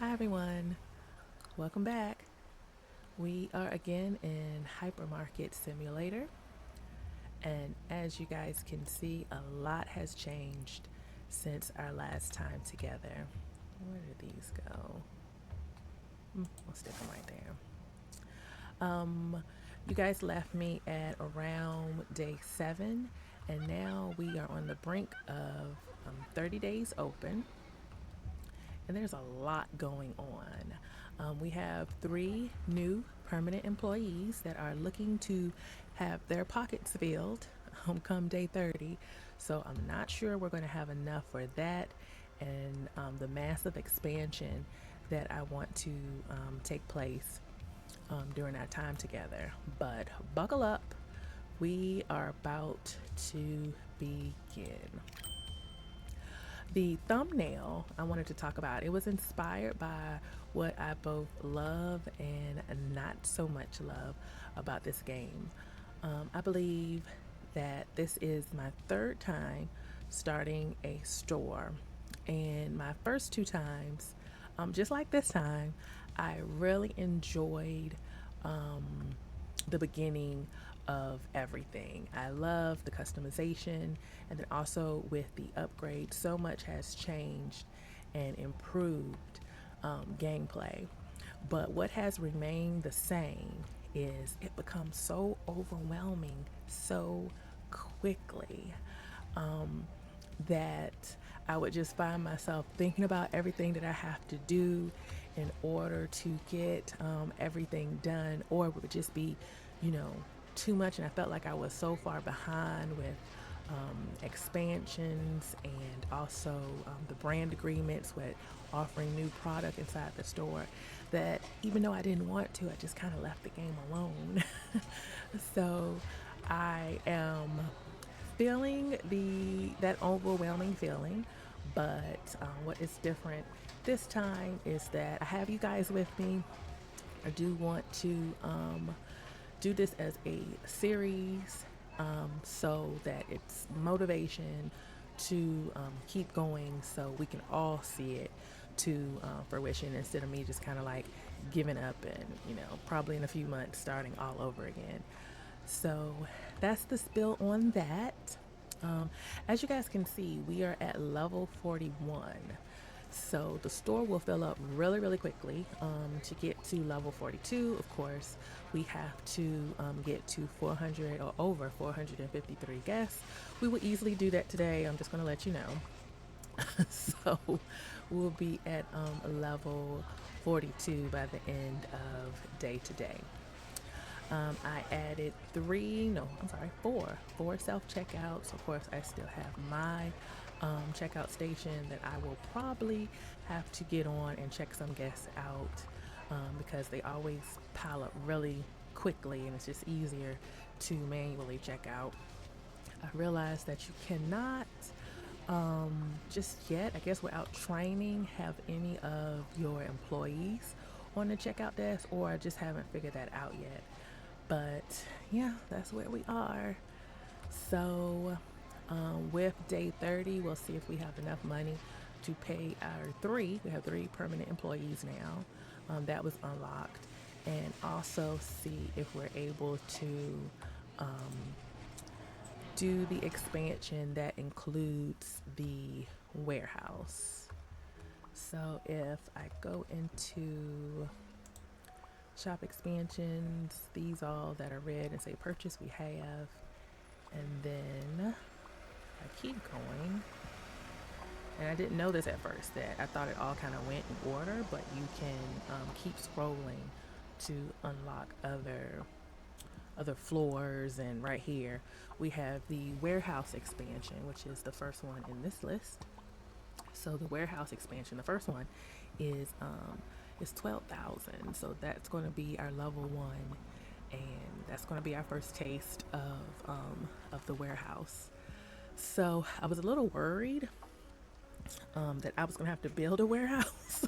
Hi everyone, welcome back. We are again in Hypermarket Simulator, and as you guys can see, a lot has changed since our last time together. Where did these go? I'll stick them right there. You guys left me at around day 7, and now we are on the brink of 30 days open, and there's a lot going on. We have 3 new permanent employees that are looking to have their pockets filled come day 30. So I'm not sure we're going to have enough for that and the massive expansion that I want to take place during our time together. But buckle up, we are about to begin. The thumbnail I wanted to talk about, it was inspired by what I both love and not so much love about this game. I believe that this is my 3rd time starting a store, and my first 2 times, just like this time, I really enjoyed the beginning of everything. I love the customization, and then also with the upgrade, so much has changed and improved gameplay. But what has remained the same is it becomes so overwhelming so quickly that I would just find myself thinking about everything that I have to do in order to get everything done, or it would just be, you know, too much. And I felt like I was so far behind with expansions and also the brand agreements with offering new product inside the store that even though I didn't want to, I just kind of left the game alone. So I am feeling that overwhelming feeling, but what is different this time is that I have you guys with me. I do want to do this as a series so that it's motivation to keep going so we can all see it to fruition instead of me just kind of like giving up and, probably in a few months starting all over again. So that's the spill on that. As you guys can see, we are at level 41. So the store will fill up really, really quickly. To get to level 42, of course, we have to get to 400 or over 453 guests. We will easily do that today. I'm just going to let you know. So we'll be at level 42 by the end of day today. I added 4 self-checkouts. Of course, I still have my checkout station that I will probably have to get on and check some guests out because they always pile up really quickly and it's just easier to manually check out. I realized that you cannot just yet, I guess without training, have any of your employees on the checkout desk, or I just haven't figured that out yet. But yeah, that's where we are. So with day 30, we'll see if we have enough money to pay we have 3 permanent employees now. That was unlocked. And also see if we're able to do the expansion that includes the warehouse. So if I go into shop expansions, these all that are red and say purchase we have, and then I keep going, and I didn't know this at first, that I thought it all kind of went in order, but you can keep scrolling to unlock other floors. And right here we have the warehouse expansion, which is the first one in this list. So the warehouse expansion, the first one is 12,000. So that's going to be our level 1, and that's going to be our first taste of the warehouse. So I was a little worried that I was going to have to build a warehouse.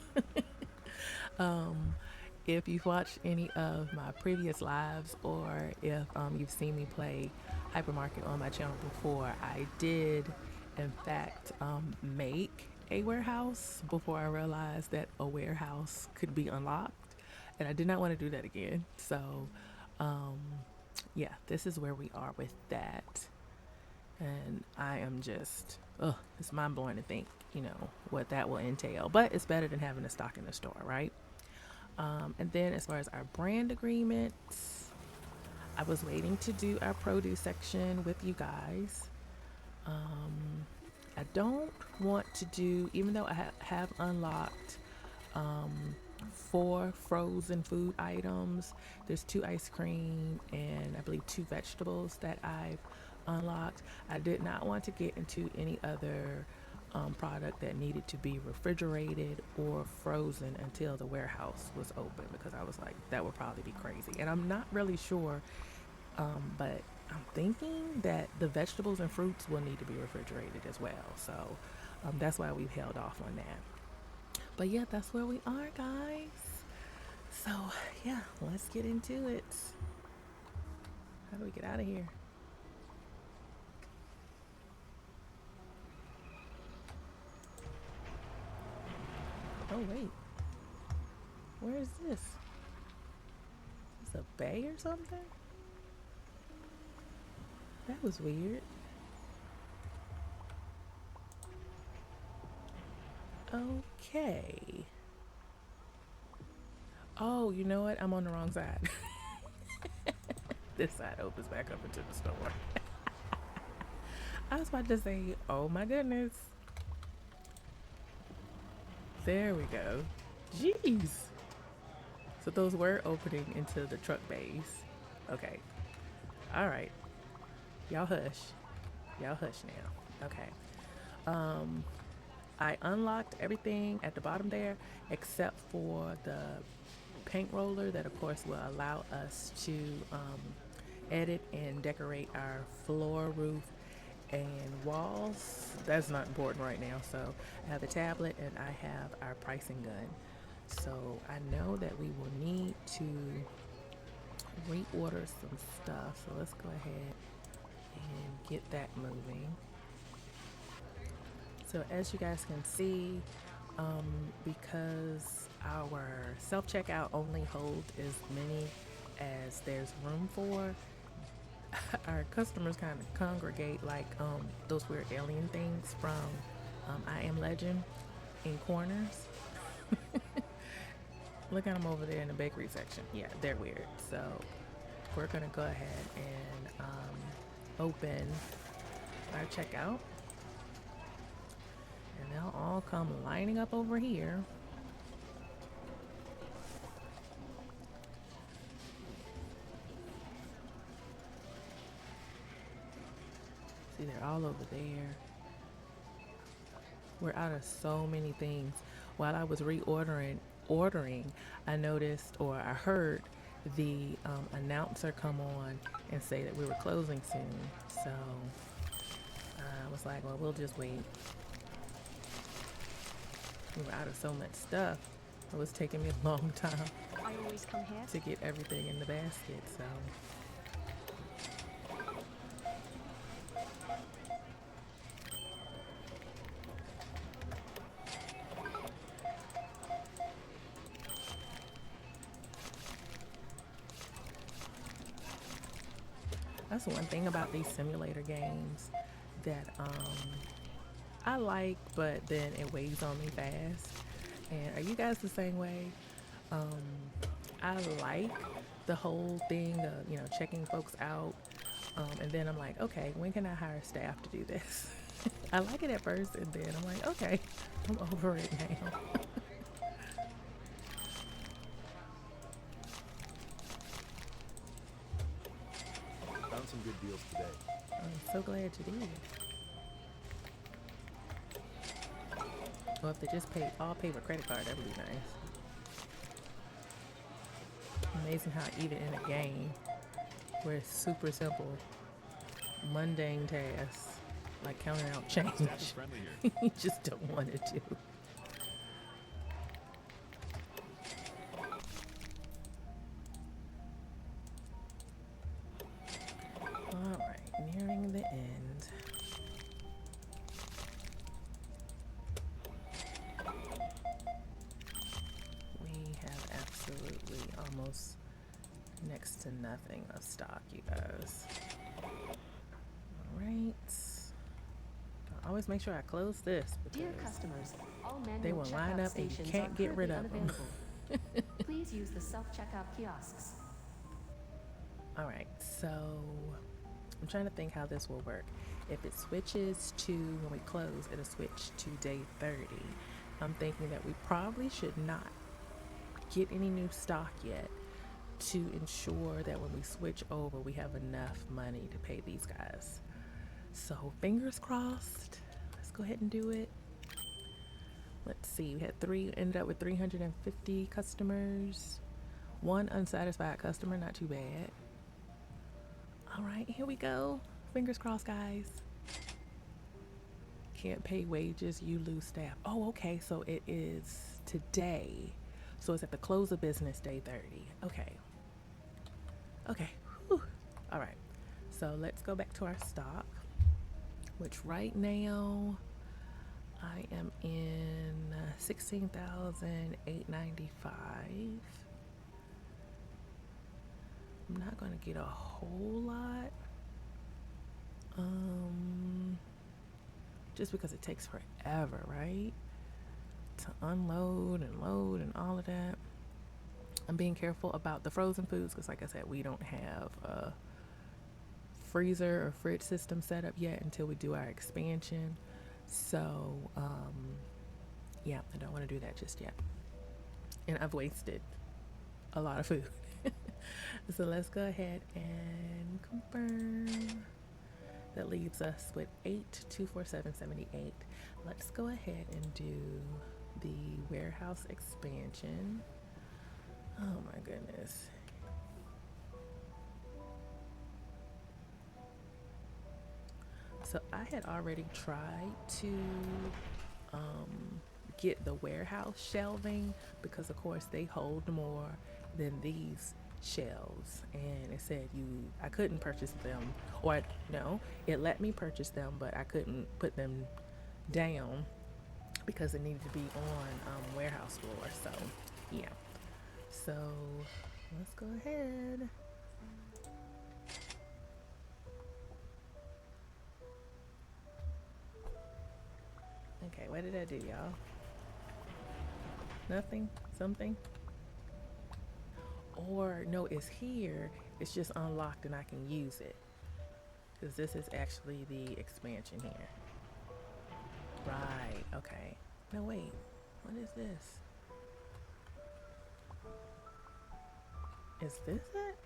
If you've watched any of my previous lives, or if you've seen me play Hypermarket on my channel before, I did in fact make a warehouse before I realized that a warehouse could be unlocked, and I did not want to do that again. So, um, yeah, this is where we are with that, and I am just, it's mind blowing to think, what that will entail. But it's better than having to stock in the store, right? And then as far as our brand agreements, I was waiting to do our produce section with you guys. I don't want to do, even though I have unlocked um, 4 frozen food items. There's 2 ice cream and I believe 2 vegetables that I've unlocked. I did not want to get into any other product that needed to be refrigerated or frozen until the warehouse was open, because I was like, that would probably be crazy. And I'm not really sure, but I'm thinking that the vegetables and fruits will need to be refrigerated as well. So that's why we've held off on that. But yeah, that's where we are, guys. So yeah, let's get into it. How do we get out of here? Oh wait, where is this? Is this a bay or something? That was weird. Okay. Oh, you know what? I'm on the wrong side. This side opens back up into the store. I was about to say, oh my goodness. There we go. Jeez. So those were opening into the truck bays. Okay. All right. Y'all hush. Y'all hush now. Okay. I unlocked everything at the bottom there except for the paint roller that of course will allow us to edit and decorate our floor, roof, and walls. That's not important right now. So I have the tablet and I have our pricing gun. So I know that we will need to reorder some stuff. So let's go ahead and get that moving. So as you guys can see, because our self-checkout only holds as many as there's room for, our customers kind of congregate like those weird alien things from I Am Legend in corners. Look at them over there in the bakery section. Yeah, they're weird. So we're gonna go ahead and open our checkout, and they'll all come lining up over here. See, they're all over there. We're out of so many things. While I was ordering, I noticed, or I heard the announcer come on and say that we were closing soon. So I was like, well, we'll just wait. We were out of so much stuff. It was taking me a long time I always come here to get everything in the basket. So that's one thing about these simulator games that I like, but then it weighs on me fast. And are you guys the same way? I like the whole thing of, checking folks out. And then I'm like, okay, when can I hire staff to do this? I like it at first, and then I'm like, okay, I'm over it now. Found some good deals today. I'm so glad you did. Well, if they just all pay with credit card, that would be nice. Amazing how even in a game where it's super simple, mundane tasks like counting out change, Staff is friendly here. you just don't want to do. All right, nearing the end. nothing of stock, you guys. All right. I'll always make sure I close this Dear because customers, all they manual will line checkout up and you stations are can't get rid currently of them. unavailable. Please use the self-checkout kiosks. All right, so I'm trying to think how this will work. If it switches to, when we close, it'll switch to day 30. I'm thinking that we probably should not get any new stock yet to ensure that when we switch over, we have enough money to pay these guys. So fingers crossed. Let's go ahead and do it. Let's see, we had ended up with 350 customers. One unsatisfied customer, not too bad. All right, here we go. Fingers crossed, guys. Can't pay wages, you lose staff. Oh, okay, so it is today. So it's at the close of business, day 30. Okay. Okay. Whew. All right. So let's go back to our stock, which right now I am in 16,895. I'm not going to get a whole lot. Just because it takes forever, right? To unload and load and all of that. I'm being careful about the frozen foods because, like I said, we don't have a freezer or fridge system set up yet until we do our expansion. So, yeah, I don't want to do that just yet. And I've wasted a lot of food. So let's go ahead and confirm. That leaves us with 8,247.78. Let's go ahead and do the warehouse expansion. Oh my goodness. So I had already tried to get the warehouse shelving because of course they hold more than these shelves, and it said I couldn't purchase them, or no, it let me purchase them, but I couldn't put them down because it needed to be on warehouse floor. So yeah, so let's go ahead. Okay, what did I do, y'all? Nothing? Something? Or no, it's here, it's just unlocked and I can use it because this is actually the expansion here. Right, okay. No, wait, what is this? Is this it?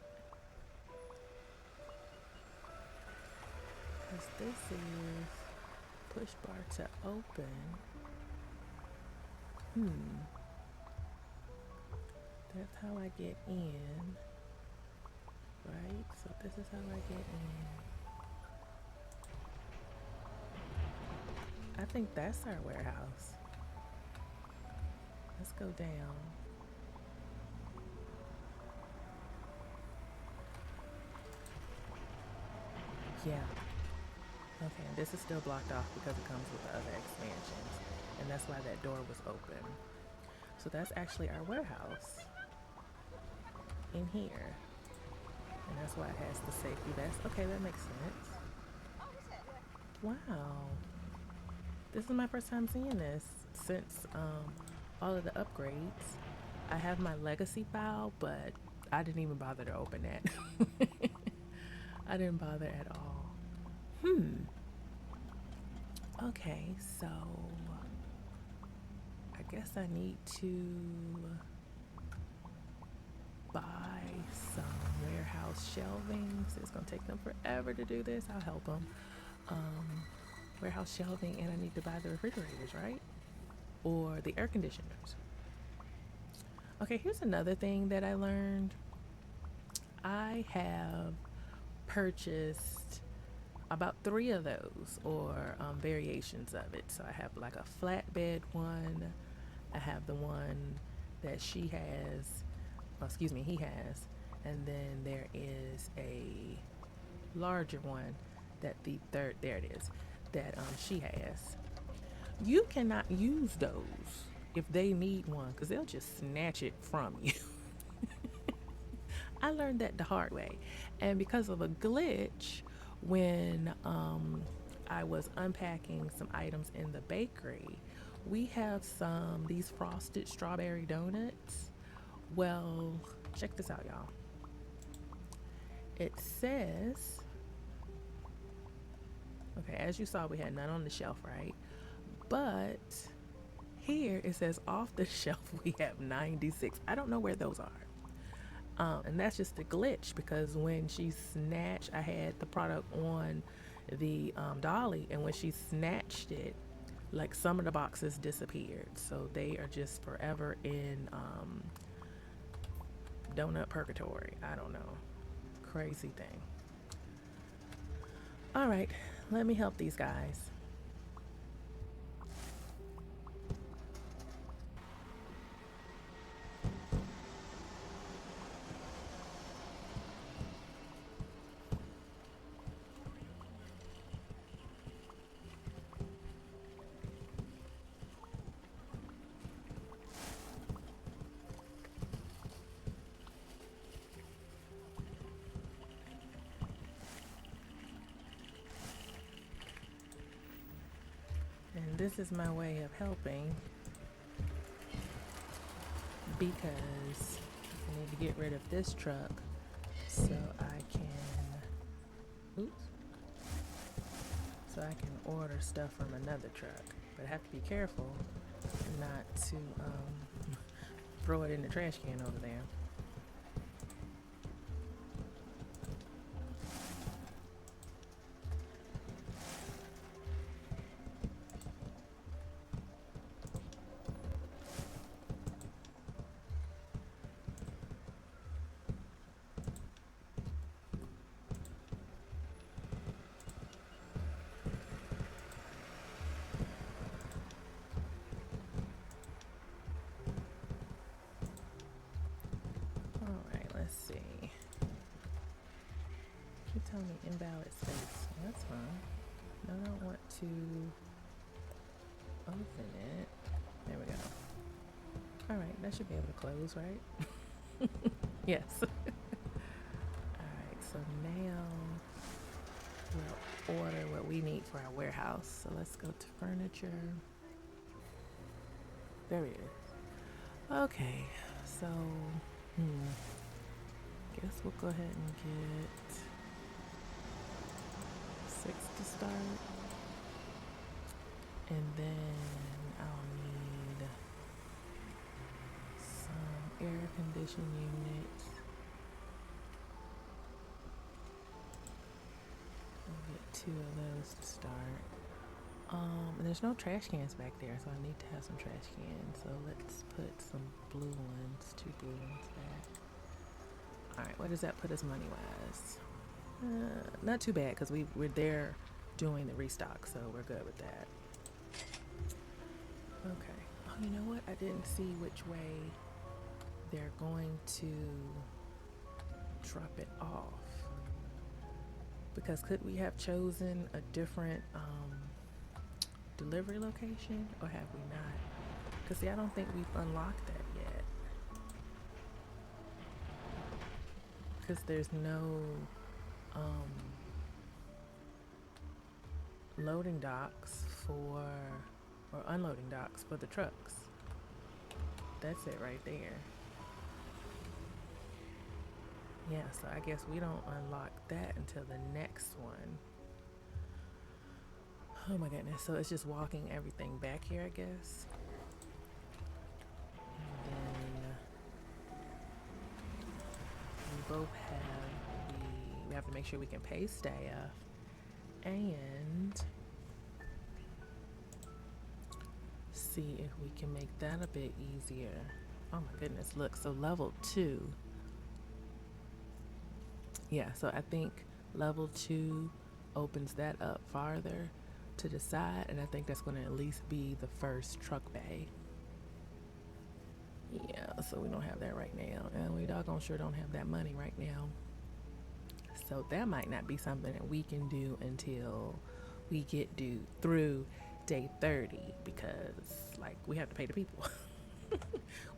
Because this is push bar to open. That's how I get in, right? So this is how I get in. I think that's our warehouse. Let's go down. Yeah. Okay, this is still blocked off because it comes with the other expansions, and that's why that door was open. So that's actually our warehouse in here, and that's why it has the safety vest. Okay, that makes sense. Wow, this is my first time seeing this since all of the upgrades. I have my legacy file, but I didn't even bother to open that. I didn't bother at all. Okay, so I guess I need to buy some warehouse shelving. So it's gonna take them forever to do this. I'll help them. Warehouse shelving, and I need to buy the refrigerators, right? Or the air conditioners. Okay, here's another thing that I learned. I have purchased about 3 of those, or variations of it. So I have like a flatbed one. I have the one that he has, and then there is a larger one that there it is, that she has. You cannot use those if they need one because they'll just snatch it from you. I learned that the hard way. And because of a glitch, when I was unpacking some items in the bakery, we have these frosted strawberry donuts. Well, check this out, y'all. It says, okay, as you saw, we had none on the shelf, right? But here it says off the shelf we have 96. I don't know where those are. And that's just a glitch because when she snatched, I had the product on the dolly, and when she snatched it, like some of the boxes disappeared. So they are just forever in donut purgatory. I don't know. Crazy thing. All right, let me help these guys. And this is my way of helping because I need to get rid of this truck so I can, oops, so I can order stuff from another truck. But I have to be careful not to throw it in the trash can over there. Let's see. Keep telling me invalid space. Well, that's fine. No, I don't want to open it. There we go. Alright, that should be able to close, right? Yes. Alright, so now we'll order what we need for our warehouse. So let's go to furniture. There it is. Okay, so guess we'll go ahead and get 6 to start. And then I'll need some air conditioning units. I'll get 2 of those to start. And there's no trash cans back there, so I need to have some trash cans. So let's put some blue ones, 2 blue ones back. Alright, what does that put us money-wise? Not too bad, because we're there doing the restock, so we're good with that. Okay. Oh, you know what? I didn't see which way they're going to drop it off. Because could we have chosen a different delivery location, or have we not? Because see, I don't think we've unlocked that yet. Because there's no loading docks for, or unloading docks for the trucks. That's it right there. Yeah, so I guess we don't unlock that until the next one. Oh my goodness, so it's just walking everything back here, I guess. And then we both have we have to make sure we can pay staff and see if we can make that a bit easier. Oh my goodness, look, so level 2. Yeah, so I think level 2 opens that up farther to the side, and I think that's going to at least be the first truck bay. Yeah, so we don't have that right now, and we doggone sure don't have that money right now. So that might not be something that we can do until we get through day 30, because like we have to pay the people.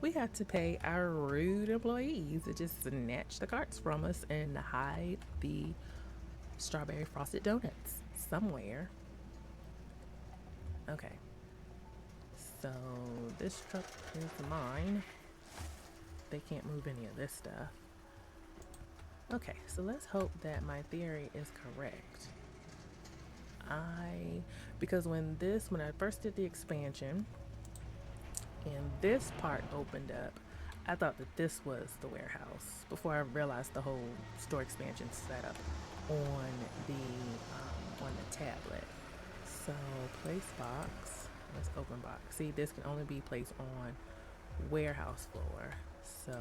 We had to pay our rude employees to just snatch the carts from us and hide the strawberry frosted donuts somewhere. Okay, so this truck is mine. They can't move any of this stuff. Okay, so let's hope that my theory is correct. Because when I first did the expansion and this part opened up, I thought that this was the warehouse before I realized the whole store expansion setup on the tablet. So place box, let's open box. See, this can only be placed on warehouse floor. So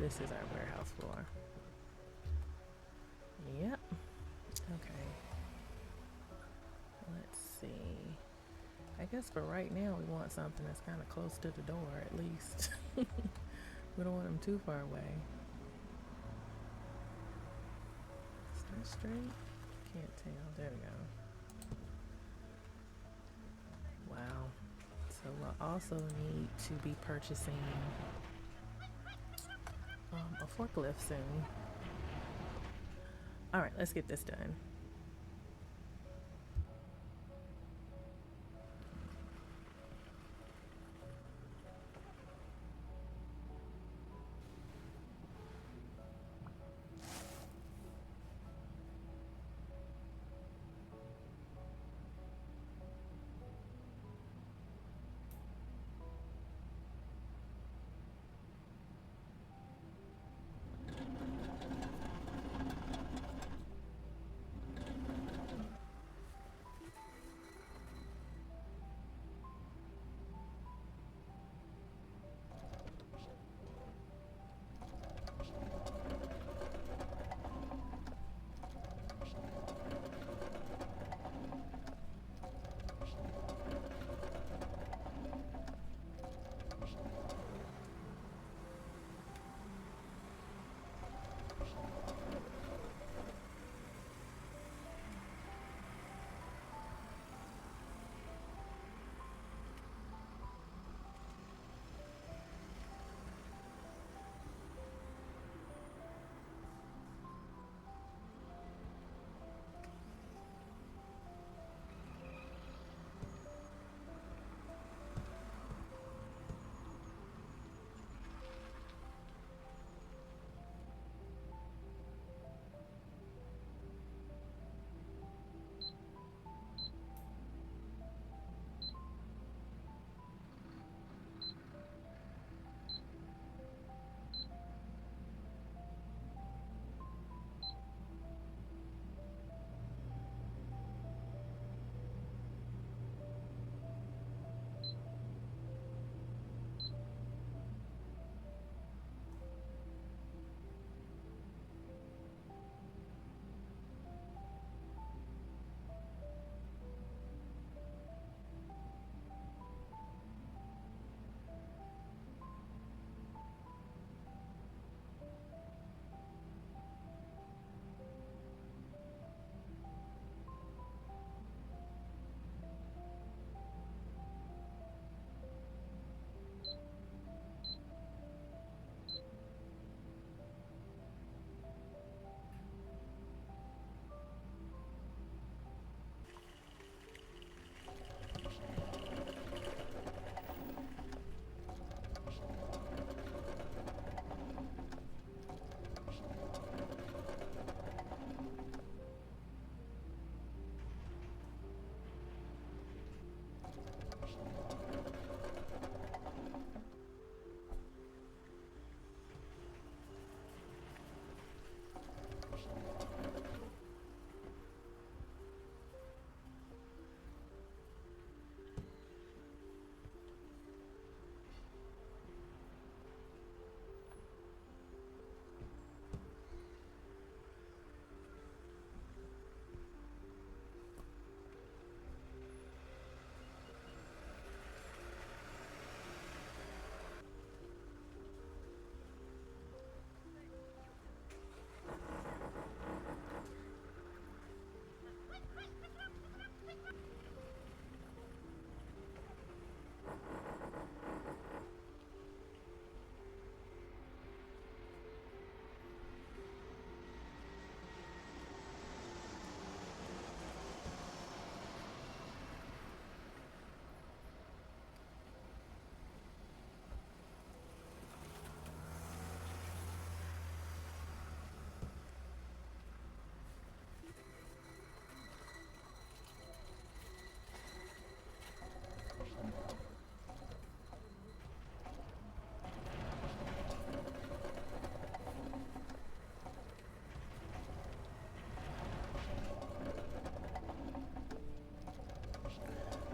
this is our warehouse floor. Yep. Okay. Let's see. I guess for right now we want something that's kind of close to the door at least. We don't want them too far away. Is that straight? Can't tell. There we go. Wow. So we'll also need to be purchasing a forklift soon. Alright, let's get this done.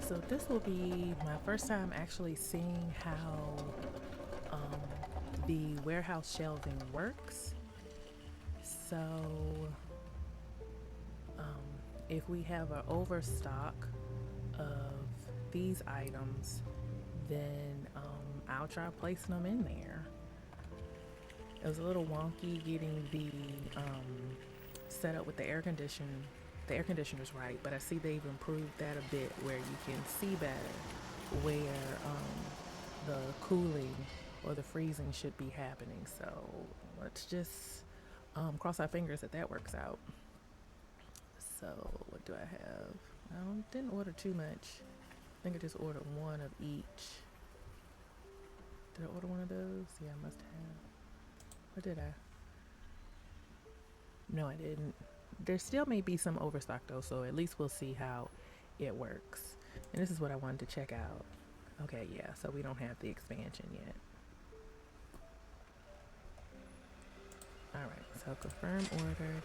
So this will be my first time actually seeing how um, the warehouse shelving works. So if we have an overstock of these items, then I'll try placing them in there. It was a little wonky getting the setup with the air conditioning. The air conditioner's right, but I see they've improved that a bit where you can see better where the cooling or the freezing should be happening. So let's just cross our fingers that that works out. So what do I have? I didn't order too much. I think I just ordered one of each. Did I order one of those? Yeah, I must have. Or did I? No, I didn't. There still may be some overstock though, so at least we'll see how it works. And this is what I wanted to check out. Okay, yeah, so we don't have the expansion yet. Alright, so confirm order.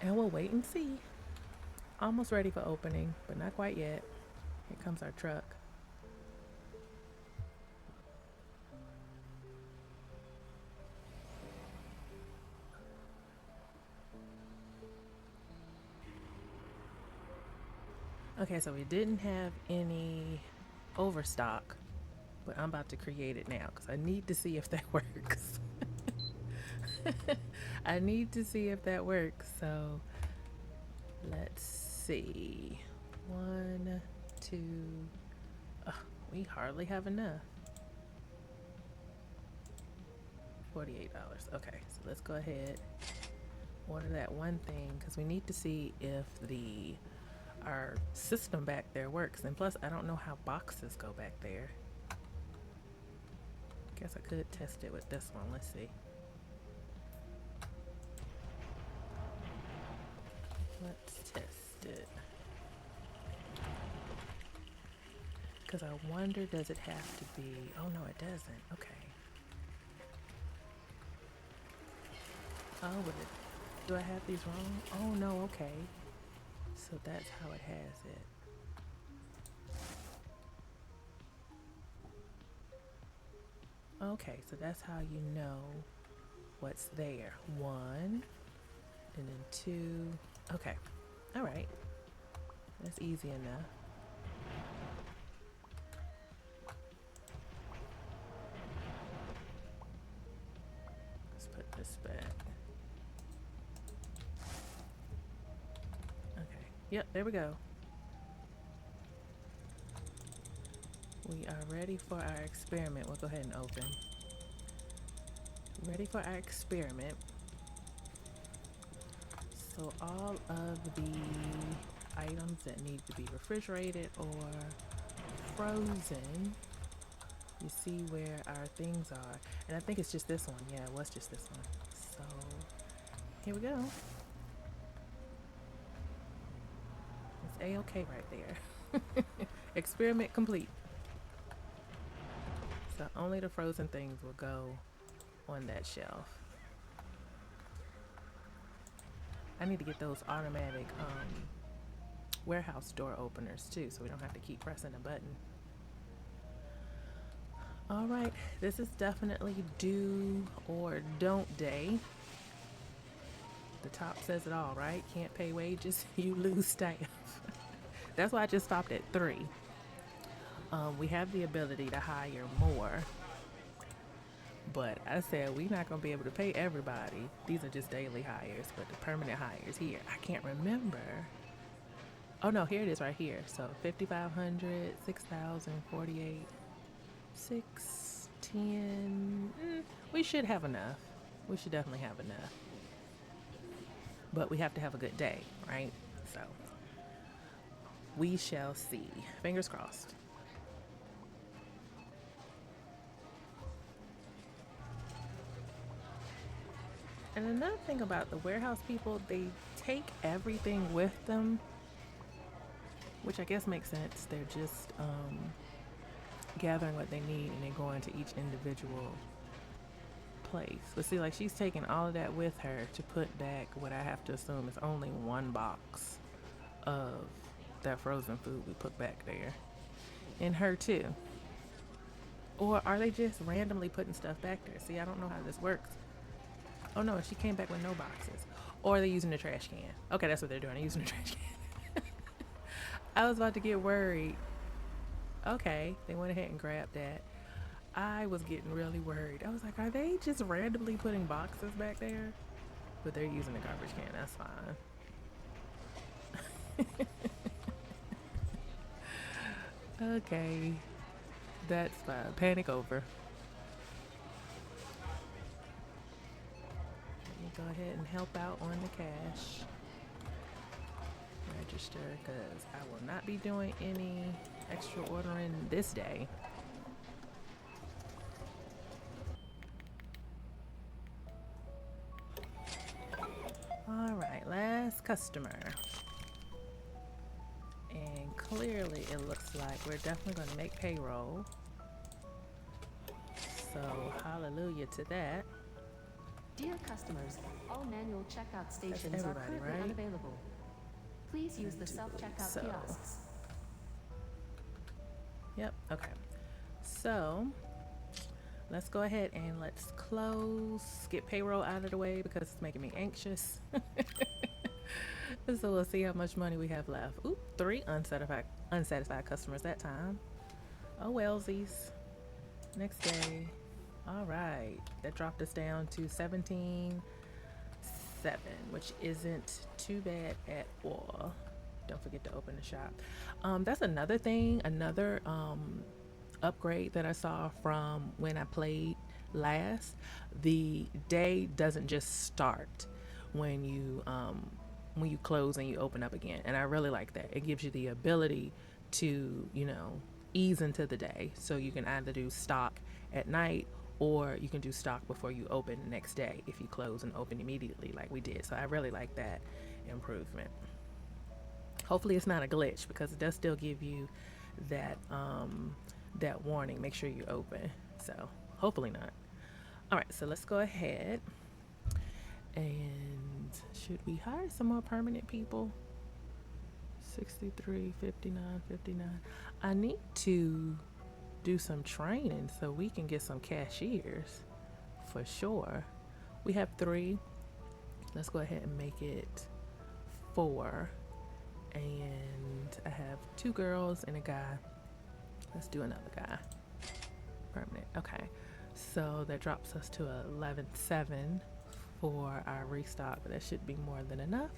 And we'll wait and see. Almost ready for opening, but not quite yet. Here comes our truck. Okay, so we didn't have any overstock, but I'm about to create it now because I need to see if that works. I need to see if that works. So let's see. 1, 2. We hardly have enough. $48. Okay, so let's go ahead. Order that one thing because we need to see if our system back there works. And plus, I don't know how boxes go back there. Guess I could test it with this one. Let's see. Let's test it. Because I wonder, does it have to be... Oh, no, it doesn't. Okay. Oh, do I have these wrong? Oh, no, okay. So that's how it has it. Okay, so that's how you know what's there. 1, and then 2. Okay, all right. That's easy enough. Let's put this back. Okay, yep, there we go. We are ready for our experiment. We'll go ahead and open. Ready for our experiment. So all of the items that need to be refrigerated or frozen, you see where our things are. And I think it's just this one. Yeah, it was just this one. So here we go. It's A-okay right there. Experiment complete. So only the frozen things will go on that shelf. I need to get those automatic warehouse door openers too, so we don't have to keep pressing the button. All right, this is definitely do or don't day. The top says it all, right? Can't pay wages, you lose staff. That's why I just stopped at 3. We have the ability to hire more, but I said we're not going to be able to pay everybody. These are just daily hires, but the permanent hires here, I can't remember. Oh no, here it is right here. So 5,500, 6,000, 48, 6, 10. We should have enough. We should definitely have enough. But we have to have a good day, right? So we shall see. Fingers crossed. And another thing about the warehouse people, they take everything with them, which I guess makes sense. They're just gathering what they need and then going to each individual place. But see, like she's taking all of that with her to put back what I have to assume is only one box of that frozen food we put back there. And her too. Or are they just randomly putting stuff back there? See, I don't know how this works. Oh no, she came back with no boxes. Or they're using the trash can. Okay, that's what they're doing. They're using the trash can. I was about to get worried. Okay, they went ahead and grabbed that. I was getting really worried. I was like, are they just randomly putting boxes back there? But they're using the garbage can. That's fine. Okay, that's fine. Panic over. Let me go ahead and help out on the cash register because I will not be doing any extra ordering this day. All right, last customer. And clearly it looks like we're definitely going to make payroll. So hallelujah to that. Dear customers, all manual checkout stations are currently right? unavailable. Please use the self-checkout So. kiosks. Yep, okay. So let's go ahead and let's close, get payroll out of the way because it's making me anxious. So we'll see how much money we have left. Oop, 3 unsatisfied customers that time. Oh wellsies. Next day. All right, that dropped us down to 17.7, which isn't too bad at all. Don't forget to open the shop. That's another thing, another upgrade that I saw from when I played last. The day doesn't just start when you close and you open up again, and I really like that. It gives you the ability to, you know, ease into the day, so you can either do stock at night or you can do stock before you open the next day if you close and open immediately like we did. So I really like that improvement. Hopefully it's not a glitch because it does still give you that that warning, make sure you open. So hopefully not. All right, so let's go ahead and should we hire some more permanent people? 63, 59, 59. I need to do some training so we can get some cashiers for sure. We have 3. Let's go ahead and make it 4. And I have 2 girls and a guy. Let's do another guy. Permanent. Okay. So that drops us to 11.7 for our restock, but that should be more than enough.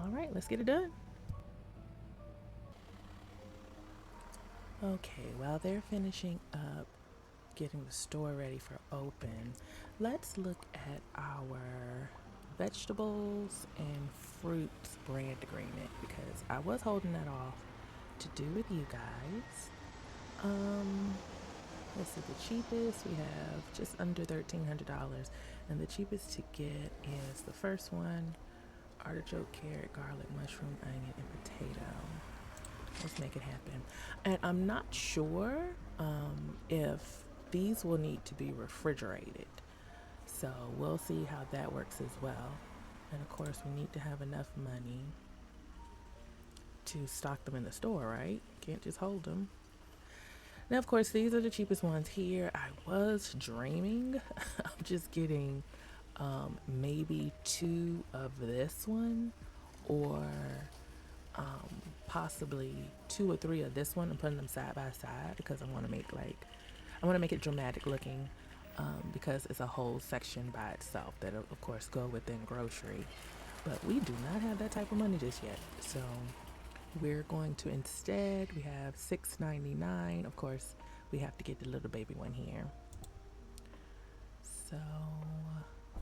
All right, let's get it done. Okay, while they're finishing up getting the store ready for open, let's look at our vegetables and fruits brand agreement because I was holding that off to do with you guys. Let's see, the cheapest we have just under $1,300, and the cheapest to get is the first one: artichoke, carrot, garlic, mushroom, onion, and potato. Let's make it happen. And I'm not sure if these will need to be refrigerated, so we'll see how that works as well. And of course we need to have enough money to stock them in the store, right? Can't just hold them. Now of course these are the cheapest ones here. I was dreaming of just getting maybe 2 of this one, or possibly 2 or 3 of this one and putting them side by side because I want to make it dramatic looking, because it's a whole section by itself that of course go within grocery, but we do not have that type of money just yet. So we're going to instead, we have $6.99. Of course we have to get the little baby one here. So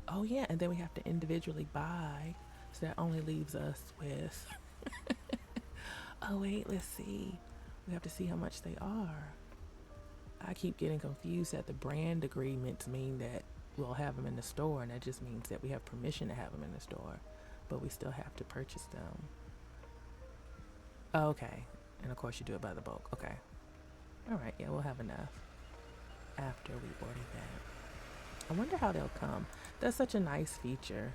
oh yeah, and then we have to individually buy, so that only leaves us with oh wait, let's see. We have to see how much they are. I keep getting confused that the brand agreements mean that we'll have them in the store, and that just means that we have permission to have them in the store, but we still have to purchase them. Oh, okay, and of course you do it by the bulk. Okay. All right, yeah, we'll have enough after we order that. I wonder how they'll come. That's such a nice feature,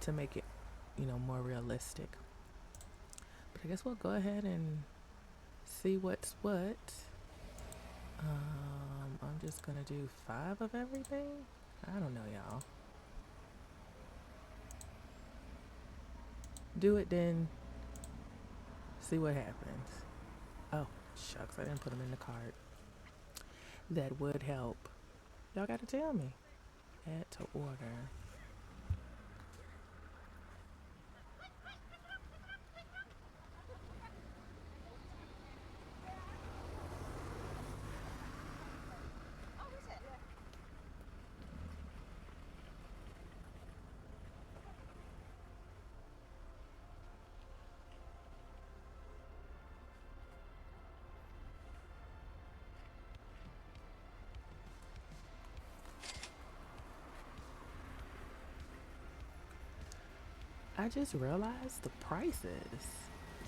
to make it, you know, more realistic. But I guess we'll go ahead and see what's what. I'm just gonna do 5 of everything. I don't know, y'all. Do it, then see what happens. Oh, shucks, I didn't put them in the cart. That would help. Y'all gotta tell me. Add to order. I just realized the prices.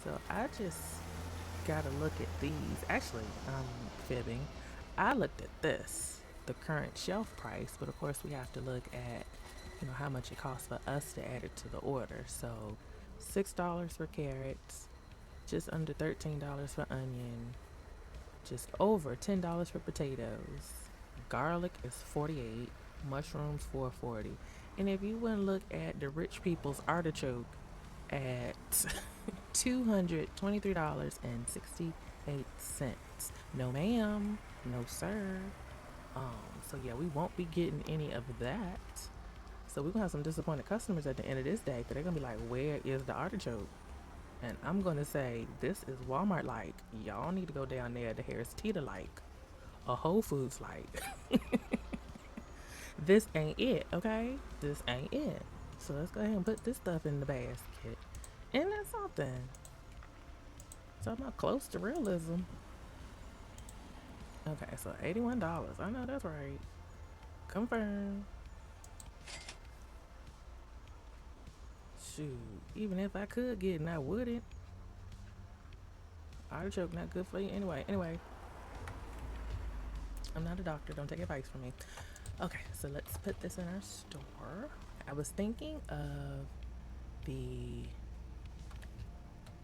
So I just gotta look at these. Actually, I'm fibbing. I looked at this, the current shelf price, but of course we have to look at, how much it costs for us to add it to the order. So $6 for carrots, just under $13 for onion, just over $10 for potatoes. Garlic is 48, mushrooms 4.40. And if you wouldn't look at the rich people's artichoke at $223.68. No ma'am, no sir. So yeah, we won't be getting any of that. So we're gonna have some disappointed customers at the end of this day, because they're gonna be like, where is the artichoke? And I'm gonna say, this is Walmart like. Y'all need to go down there to Harris Teeter like, or Whole Foods like. This ain't it, okay? This ain't it. So let's go ahead and put this stuff in the basket. Isn't that something? Talking about close to realism. Okay, so $81. I know that's right. Confirm. Shoot, even if I could get it, I wouldn't. Artichoke not good for you anyway. I'm not a doctor. Don't take advice from me. Okay, so let's put this in our store. I was thinking of the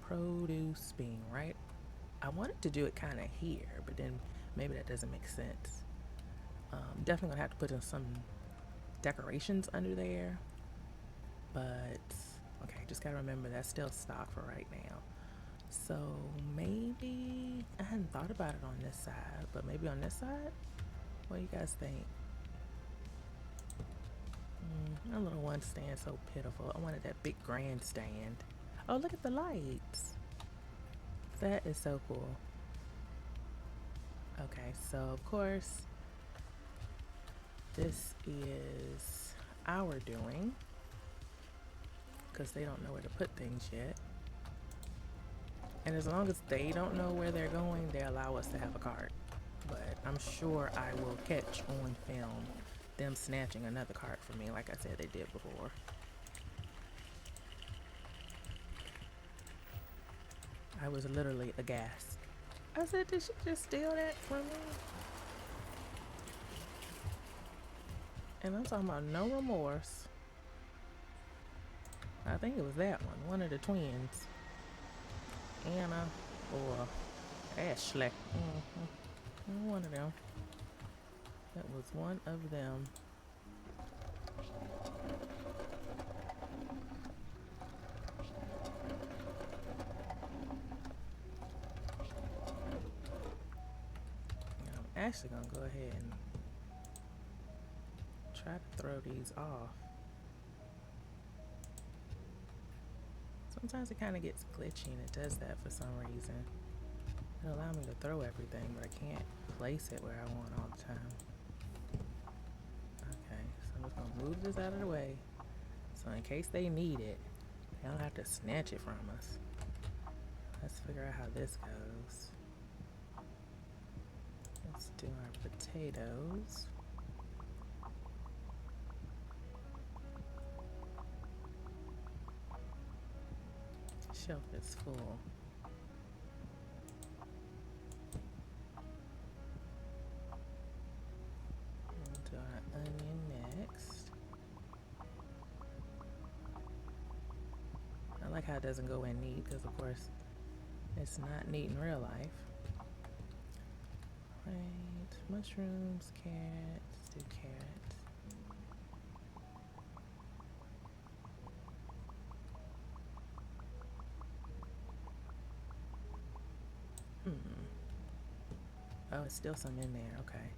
produce being right. I wanted to do it kind of here, but then maybe that doesn't make sense. Definitely gonna have to put in some decorations under there, but okay, just gotta remember that's still stock for right now. So maybe I hadn't thought about it on this side, but maybe on this side. What do you guys think? My little one stands so pitiful. I wanted that big grandstand. Oh, look at the lights. That is so cool. Okay, so of course, this is our doing, because they don't know where to put things yet. And as long as they don't know where they're going, they allow us to have a cart. But I'm sure I will catch on film them snatching another cart from me, like I said they did before. I was literally aghast. I said, did she just steal that from me? And I'm talking about no remorse. I think it was that one of the twins. Anna or Ashley. One of them. That was one of them. I'm actually gonna go ahead and try to throw these off. Sometimes it kind of gets glitchy and it does that for some reason. It'll allow me to throw everything, but I can't place it where I want all the time. Okay, so I'm just gonna move this out of the way, so in case they need it, they don't have to snatch it from us. Let's figure out how this goes. Let's do our potatoes. Shelf is full. We'll do our onion next. I like how it doesn't go in neat, because of course It's not neat in real life. Right, mushrooms, carrots, do carrots. Oh, it's still some in there, okay.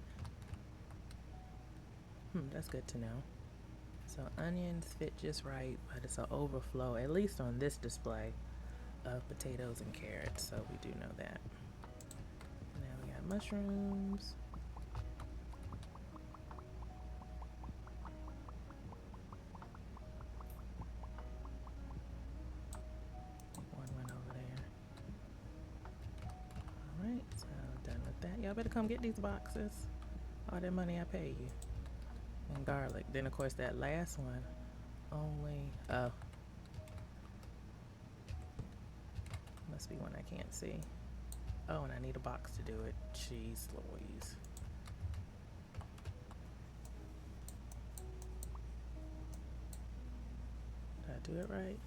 That's good to know. So onions fit just right, but it's an overflow, at least on this display, of potatoes and carrots, so we do know that. Now we got mushrooms. One went over there. Alright, so done with that. Y'all better come get these boxes. All that money I pay you. And garlic. Then of course that last one only, oh, must be one I can't see. Oh, and I need a box to do it. Jeez Louise. Did I do it right?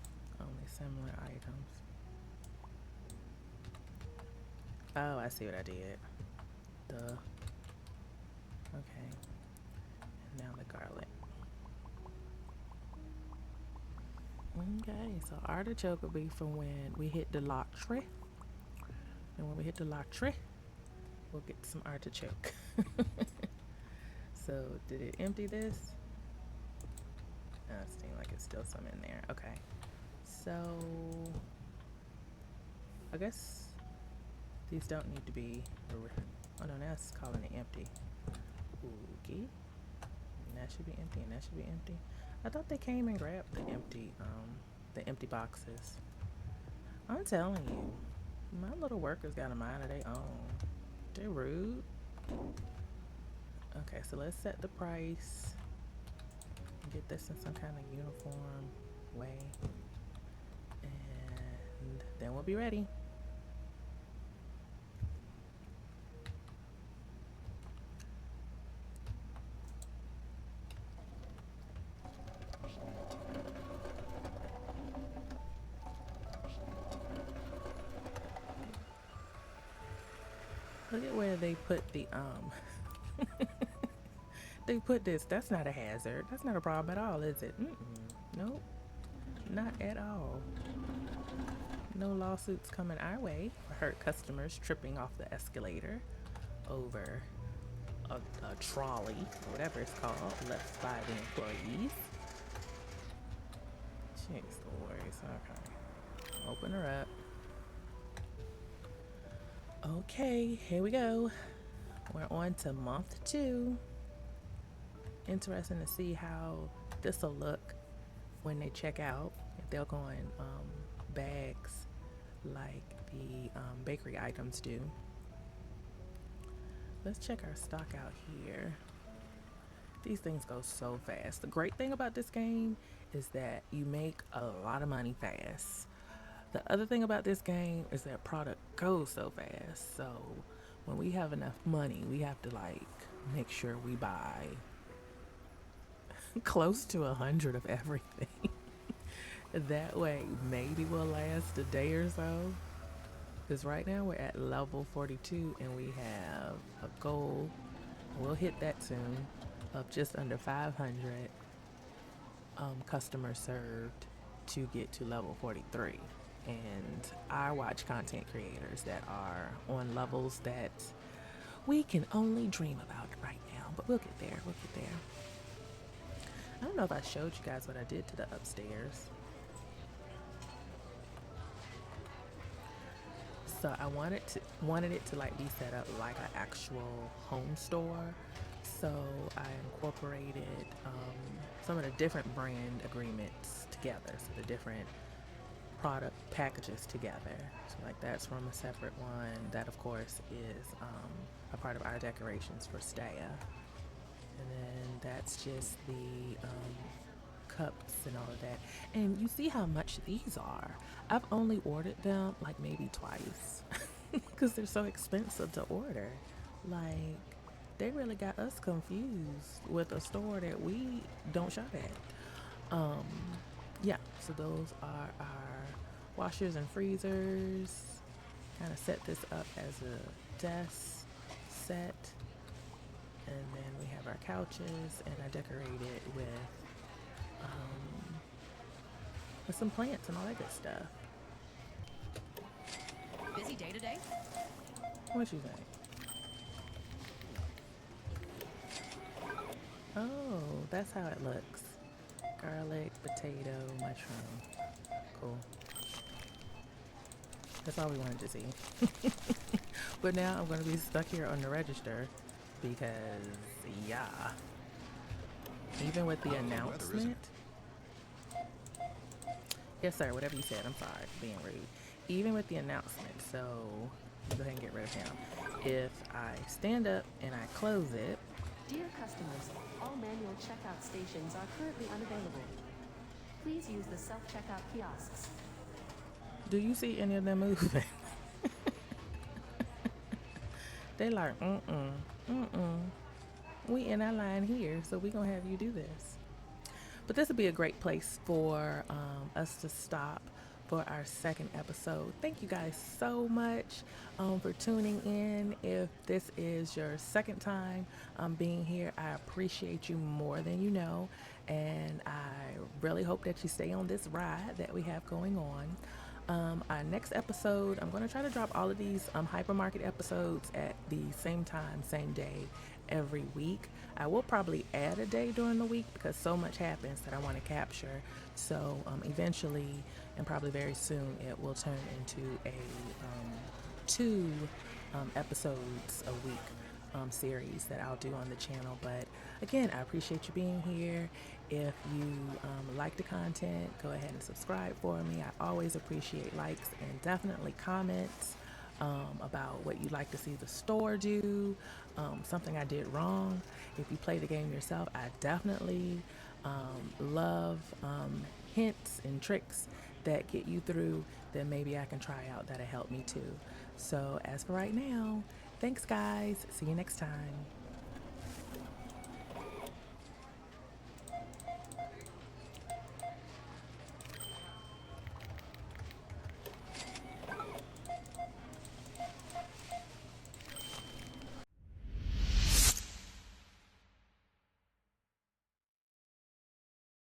Only similar items. Oh, I see what I did. Duh. Okay. And now the garlic. Okay, so artichoke will be for when we hit the lottery. And when we hit the lottery, we'll get some artichoke. So, did it empty this? Oh, it seems like it's still some in there. Okay. So, I guess these don't need to be, oh no, now it's calling it empty. Okay. And that should be empty, and that should be empty. I thought they came and grabbed the empty boxes. I'm telling you, my little workers got a mind of their own. They're rude. Okay, so let's set the price. Get this in some kind of uniform way. And then we'll be ready. Look at where they put the they put this. That's not a hazard. That's not a problem at all, is it? Nope, not at all. No lawsuits coming our way for hurt customers tripping off the escalator over a trolley or whatever it's called left by the employees. Jeez Louise. Okay, open her up. Okay, here we go. We're on to month 2. Interesting to see how this will look when they check out. If they'll go in bags like the bakery items do. Let's check our stock out here. These things go so fast. The great thing about this game is that you make a lot of money fast. The other thing about this game is that product goes so fast. So when we have enough money, we have to like make sure we buy close to 100 of everything. That way maybe we'll last a day or so. Because right now we're at level 42 and we have a goal, we'll hit that soon, of just under 500 customers served to get to level 43. And I watch content creators that are on levels that we can only dream about right now, but we'll get there, we'll get there. I don't know if I showed you guys what I did to the upstairs. So I wanted it to like be set up like an actual home store. So I incorporated some of the different brand agreements together. So the different product packages together. So like that's from a separate one. That of course is a part of our decorations for Staya. And then that's just the cups and all of that. And you see how much these are. I've only ordered them like maybe twice because they're so expensive to order. Like they really got us confused with a store that we don't shop at. Yeah, so those are our washers and freezers. kind of set this up as a desk set. And then we have our couches, and I decorate it with some plants and all that good stuff. Busy day today? What you think? Oh, that's how it looks. Garlic, potato, mushroom. Cool. That's all we wanted to see. But now I'm going to be stuck here on the register because, yeah. Even with the announcement. Yes, sir. Whatever you said. I'm sorry for being rude. Even with the announcement. So, go ahead and get rid of him. If I stand up and I close it. Dear customers, all manual checkout stations are currently unavailable. Please use the self-checkout kiosks. Do you see any of them moving? They like, we in our line here, so we gonna have you do this. But this would be a great place for us to stop for our second episode. Thank you guys so much for tuning in. If this is your second time being here, I appreciate you more than you know. And I really hope that you stay on this ride that we have going on. Our next episode, I'm going to try to drop all of these hypermarket episodes at the same time, same day, every week. I will probably add a day during the week because so much happens that I want to capture. So eventually, and probably very soon, it will turn into a 2 episodes a week series that I'll do on the channel. But again, I appreciate you being here. If you like the content, go ahead and subscribe for me. I always appreciate likes and definitely comments about what you'd like to see the store do, something I did wrong. If you play the game yourself, I definitely love hints and tricks that get you through that maybe I can try out that'll help me too. So as for right now, thanks guys. See you next time.